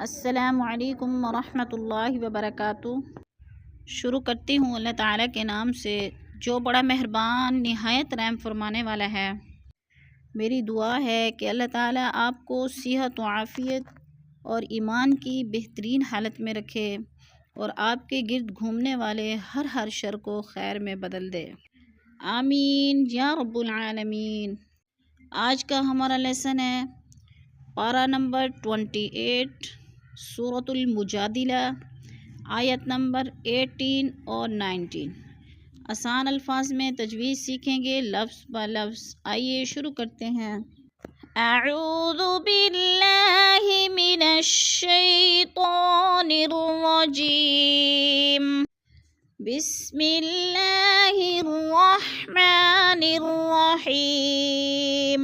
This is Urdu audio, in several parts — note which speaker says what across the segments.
Speaker 1: السلام علیکم ورحمۃ اللہ وبرکاتہ۔ شروع کرتی ہوں اللہ تعالیٰ کے نام سے جو بڑا مہربان نہایت رحم فرمانے والا ہے۔ میری دعا ہے کہ اللہ تعالیٰ آپ کو صحت و عافیت اور ایمان کی بہترین حالت میں رکھے اور آپ کے گرد گھومنے والے ہر شر کو خیر میں بدل دے، آمین یا رب العالمین۔ آج کا ہمارا لیسن ہے پارہ نمبر 28 سورۃ المجادلہ، آیت نمبر 18 اور 19۔ آسان الفاظ میں تجوید سیکھیں گے لفظ با لفظ۔ آئیے شروع کرتے ہیں۔ اعوذ باللہ من الشیطان الرجیم، بسم اللہ الرحمن الرحیم۔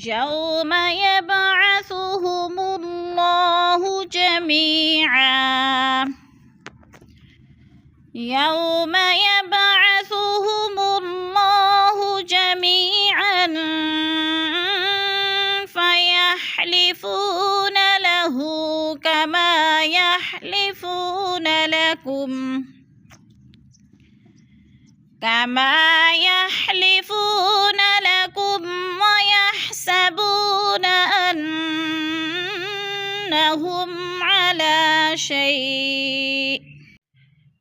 Speaker 1: یوم یبعثہم اللہ جمیعا، یوم یبعثہم اللہ جمیعا فیحلفون لہ کما یحلفون لکم ویحسبون انہم علی شیء۔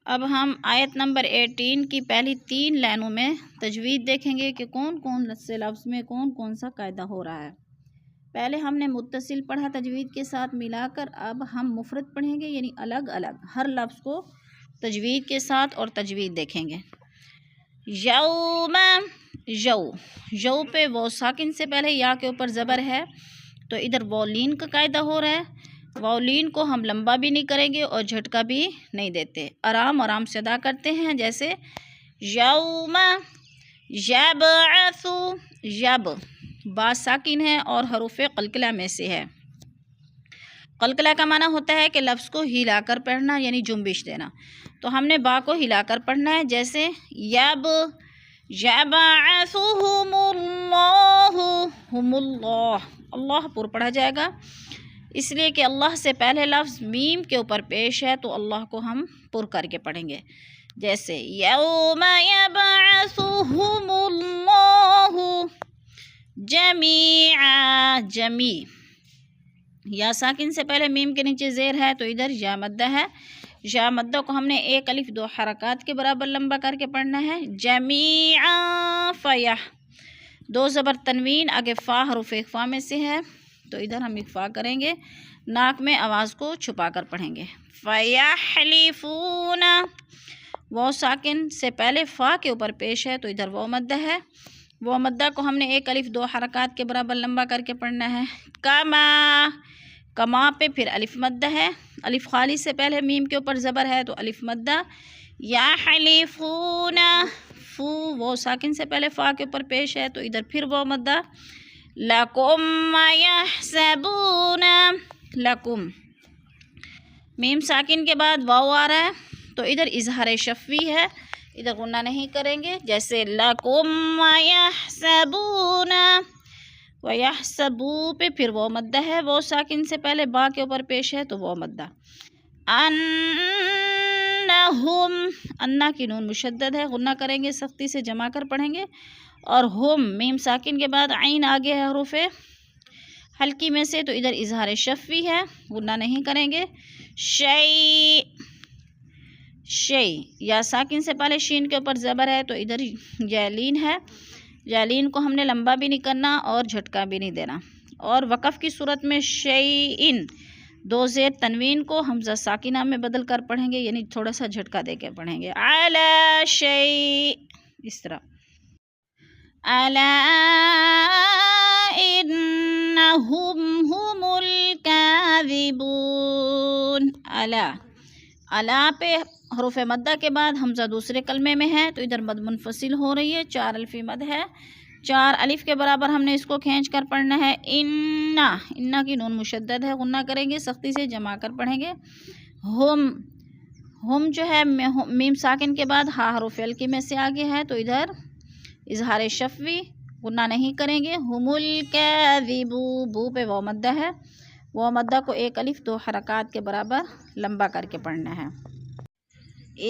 Speaker 1: اب ہم آیت نمبر 18 کی پہلی 3 لائنوں میں تجوید دیکھیں گے کہ کون کون سے لفظ میں کون کون سا قاعدہ ہو رہا ہے۔ پہلے ہم نے متصل پڑھا تجوید کے ساتھ ملا کر، اب ہم مفرد پڑھیں گے، یعنی الگ الگ ہر لفظ کو تجوید کے ساتھ اور تجوید دیکھیں گے۔ یوم، یو پہ وہ ساکن سے پہلے یا کے اوپر زبر ہے تو ادھر وولین کا قاعدہ ہو رہا ہے۔ وولین کو ہم لمبا بھی نہیں کریں گے اور جھٹکا بھی نہیں دیتے، آرام سے ادا کرتے ہیں، جیسے یوم یبعث، یب با ساکن ہے اور حروف قلقلہ میں سے ہے۔ قلقلہ کا معنی ہوتا ہے کہ لفظ کو ہلا کر پڑھنا، یعنی جنبش دینا، تو ہم نے با کو ہلا کر پڑھنا ہے، جیسے یبعثہم اللہ، ہم اللہ، اللہ پر پڑھا جائے گا، اس لیے کہ اللہ سے پہلے لفظ میم کے اوپر پیش ہے تو اللہ کو ہم پر کر کے پڑھیں گے، جیسے یوم یبعثہم اللہ جمیعا، جمی یا ساکن سے پہلے میم کے نیچے زیر ہے تو ادھر یا مدہ ہے، یا مدہ کو ہم نے 1 الف 2 حرکات کے برابر لمبا کر کے پڑھنا ہے، جمیعا فیح، 2 زبر تنوین آگے فا حروف اخفا میں سے ہے تو ادھر ہم اخفا کریں گے، ناک میں آواز کو چھپا کر پڑھیں گے۔ فیحلفون، وہ ساکن سے پہلے فا کے اوپر پیش ہے تو ادھر وہ مدہ ہے، وہ مدہ کو ہم نے 1 الف 2 حرکات کے برابر لمبا کر کے پڑھنا ہے۔ کما پہ پھر الف مدہ ہے، الف خالی سے پہلے میم کے اوپر زبر ہے تو الف مدہ۔ یا حلیفون، فو وہ ساکن سے پہلے فا کے اوپر پیش ہے تو ادھر پھر وہ مدہ۔ لکم یحسبون، لکم میم ساکن کے بعد واو آ رہا ہے تو ادھر اظہار شفوی ہے، ادھر غنہ نہیں کریں گے، جیسے لکم یحسبون، ویحسبو پہ پھر وہ مدہ ہے، وہ ساکن سے پہلے با کے اوپر پیش ہے تو وہ مدہ۔ انہم، انا کی نون مشدد ہے، غنہ کریں گے، سختی سے جمع کر پڑھیں گے، اور ہم میم ساکن کے بعد عین آگے ہے حروف حلقی میں سے تو ادھر اظہار شفوی ہے، غنہ نہیں کریں گے۔ شیء، شیء یا ساکن سے پہلے شین کے اوپر زبر ہے تو ادھر جالین ہے، جالین کو ہم نے لمبا بھی نہیں کرنا اور جھٹکا بھی نہیں دینا، اور وقف کی صورت میں شیئن 2 زیر تنوین کو حمزہ ساکنہ میں بدل کر پڑھیں گے، یعنی تھوڑا سا جھٹکا دے کے پڑھیں گے، علی شیء، اس طرح الا انہم ہم الکاذبون۔ الا پہ حروف مدہ کے بعد حمزہ دوسرے کلمے میں ہے تو ادھر مد منفصل ہو رہی ہے، 4 الفی مد ہے، 4 الف کے برابر ہم نے اس کو کھینچ کر پڑھنا ہے۔ انا کی نون مشدد ہے، غنہ کریں گے، سختی سے جمع کر پڑھیں گے۔ ہم جو ہے میم ساکن کے بعد ہا حروف حلقی میں سے آگے ہے تو ادھر اظہار شفوی غنہ نہیں کریں گے۔ ہم الکاذبو، بو پہ واو مدہ ہے، وہ مدہ کو ایک الف دو حرکات کے برابر لمبا کر کے پڑھنا ہے۔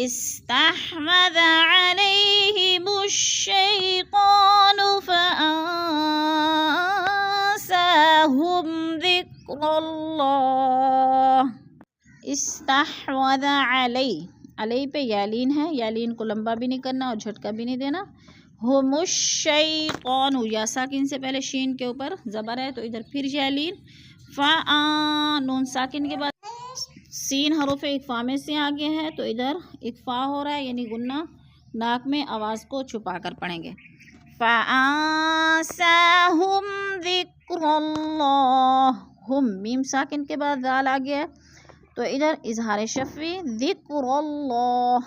Speaker 1: استحوذ علیہم الشیطان فانساہم ذکر اللہ۔ استحوذ علی پہ یالین ہے، یالین کو لمبا بھی نہیں کرنا اور جھٹکا بھی نہیں دینا۔ ہم الشیطان، یا ساکن سے پہلے شین کے اوپر زبر ہے تو ادھر پھر یالین۔ نون ساکن کے بعد سین حروف اقفا میں سے آگے ہے تو ادھر اقفا ہو رہا ہے، یعنی غنہ ناک میں آواز کو چھپا کر پڑھیں گے۔ فَأَنسَاهُمْ ذِكْرَ اللَّهِ، ہم میم ساکن کے بعد دال آگے ہے تو ادھر اظہار شفوی ذکر اللہ،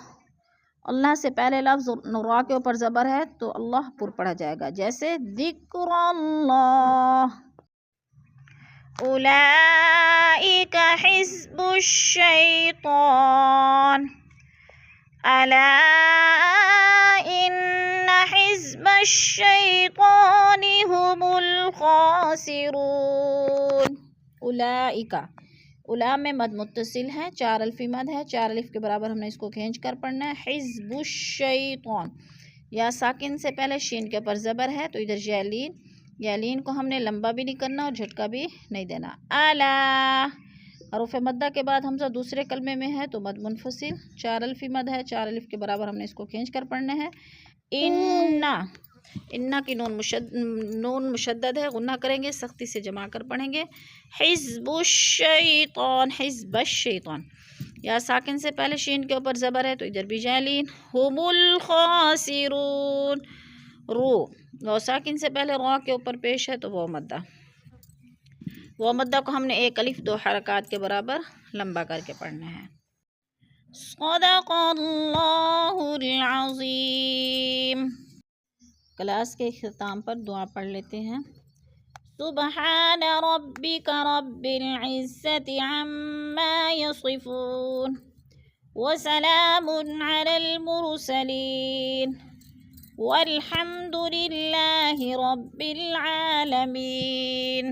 Speaker 1: اللہ سے پہلے لفظ را کے اوپر زبر ہے تو اللہ پر پڑھا جائے گا، جیسے ذکر اللہ۔ اولئک حزب الشیطان الا ان حزب الشیطان هم الخاسرون۔ اولئک، اولا میں مد متصل ہے، 4 الفی مد ہے، 4 الف کے برابر ہم نے اس کو کھینچ کر پڑھنا ہے۔ حزب الشیطان، یا ساکن سے پہلے شین کے اوپر زبر ہے تو ادھر یالین، یالین کو ہم نے لمبا بھی نہیں کرنا اور جھٹکا بھی نہیں دینا۔ الا، حروف مدہ کے بعد حمزہ دوسرے کلمے میں ہے تو مد منفصل، 4 الفی مد ہے، 4 الف کے برابر ہم نے اس کو کھینچ کر پڑھنا ہے۔ انا کی نون مشدد ہے، غنہ کریں گے، سختی سے جمع کر پڑھیں گے۔ حزب الشیطان، حزب الشیطان، یا ساکن سے پہلے شین کے اوپر زبر ہے تو ادھر بھی جالین۔ هم الخاسرون، رو ساکن سے پہلے را کے اوپر پیش ہے تو وہ مدہ کو ہم نے ایک الف دو حرکات کے برابر لمبا کر کے پڑھنا ہے۔ صدق اللہ العظیم۔ کلاس کے اختتام پر دعا پڑھ لیتے ہیں۔ سبحان ربک رب العزت عما یصفون وسلام علی المرسلین والحمد للہ رب العالمین۔